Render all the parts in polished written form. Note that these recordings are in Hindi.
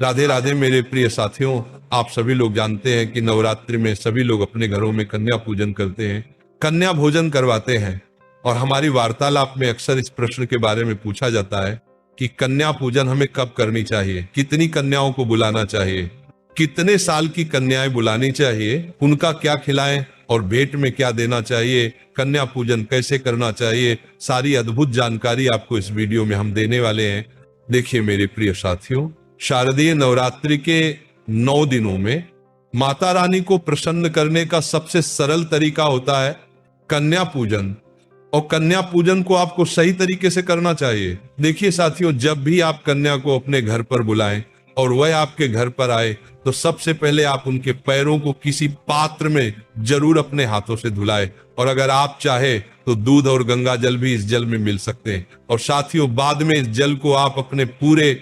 राधे राधे मेरे प्रिय साथियों, आप सभी लोग जानते हैं कि नवरात्रि में सभी लोग अपने घरों में कन्या पूजन करते हैं, कन्या भोजन करवाते हैं। और हमारी वार्तालाप में अक्सर इस प्रश्न के बारे में पूछा जाता है कि कन्या पूजन हमें कब करनी चाहिए, कितनी कन्याओं को बुलाना चाहिए, कितने साल की कन्याएं बुलानी चाहिए, उनका क्या खिलाएं और भेंट में क्या देना चाहिए, कन्या पूजन कैसे करना चाहिए। सारी अद्भुत जानकारी आपको इस वीडियो में हम देने वाले हैं। देखिए मेरे प्रिय साथियों, शारदीय नवरात्रि के 9 दिनों में माता रानी को प्रसन्न करने का सबसे सरल तरीका होता है कन्या पूजन। और कन्या पूजन को आपको सही तरीके से करना चाहिए। देखिए साथियों, जब भी आप कन्या को अपने घर पर बुलाएं और वह आपके घर पर आए तो सबसे पहले आप उनके पैरों को किसी पात्र में जरूर अपने हाथों से धुलाएं। और अगर आप चाहे तो दूध और गंगा जल भी इस जल में मिल सकते हैं। और साथियों, बाद में इस जल को आप अपने पूरे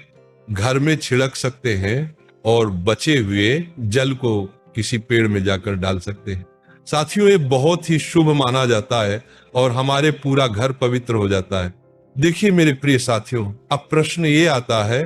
घर में छिड़क सकते हैं और बचे हुए जल को किसी पेड़ में जाकर डाल सकते हैं। साथियों, ये बहुत ही शुभ माना जाता है और हमारे पूरा घर पवित्र हो जाता है। देखिए मेरे प्रिय साथियों, अब प्रश्न ये आता है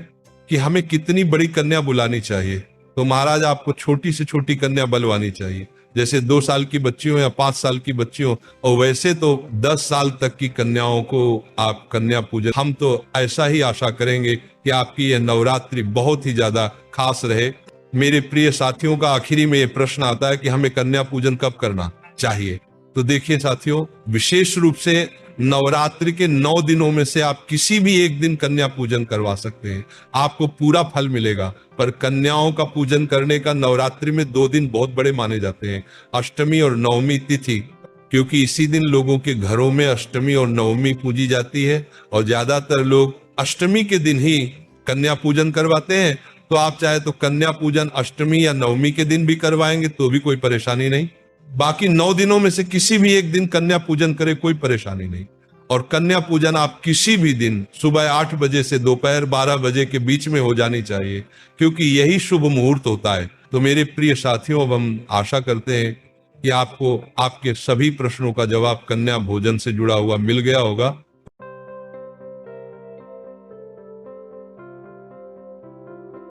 कि हमें कितनी बड़ी कन्या बुलानी चाहिए। तो महाराज, आपको छोटी से छोटी कन्या बुलवानी चाहिए, जैसे 2 साल की बच्ची हो या 5 साल की बच्ची हो। और वैसे तो 10 साल तक की कन्याओं को आप कन्या पूजन, हम तो ऐसा ही आशा करेंगे कि आपकी यह नवरात्रि बहुत ही ज्यादा खास रहे। मेरे प्रिय साथियों का आखिरी में ये प्रश्न आता है कि हमें कन्या पूजन कब करना चाहिए। तो देखिए साथियों, विशेष रूप से नवरात्रि के 9 दिनों में से आप किसी भी एक दिन कन्या पूजन करवा सकते हैं, आपको पूरा फल मिलेगा। पर कन्याओं का पूजन करने का नवरात्रि में 2 दिन बहुत बड़े माने जाते हैं, अष्टमी और नवमी तिथि, क्योंकि इसी दिन लोगों के घरों में अष्टमी और नवमी पूजी जाती है। और ज्यादातर लोग अष्टमी के दिन ही कन्या पूजन करवाते हैं। तो आप चाहे तो कन्या पूजन अष्टमी या नवमी के दिन भी करवाएंगे तो भी कोई परेशानी नहीं। बाकी 9 दिनों में से किसी भी एक दिन कन्या पूजन करे, कोई परेशानी नहीं। और कन्या पूजन आप किसी भी दिन सुबह 8 बजे से दोपहर 12 बजे के बीच में हो जानी चाहिए, क्योंकि यही शुभ मुहूर्त होता है। तो मेरे प्रिय साथियों, अब हम आशा करते हैं कि आपको आपके सभी प्रश्नों का जवाब कन्या भोजन से जुड़ा हुआ मिल गया होगा।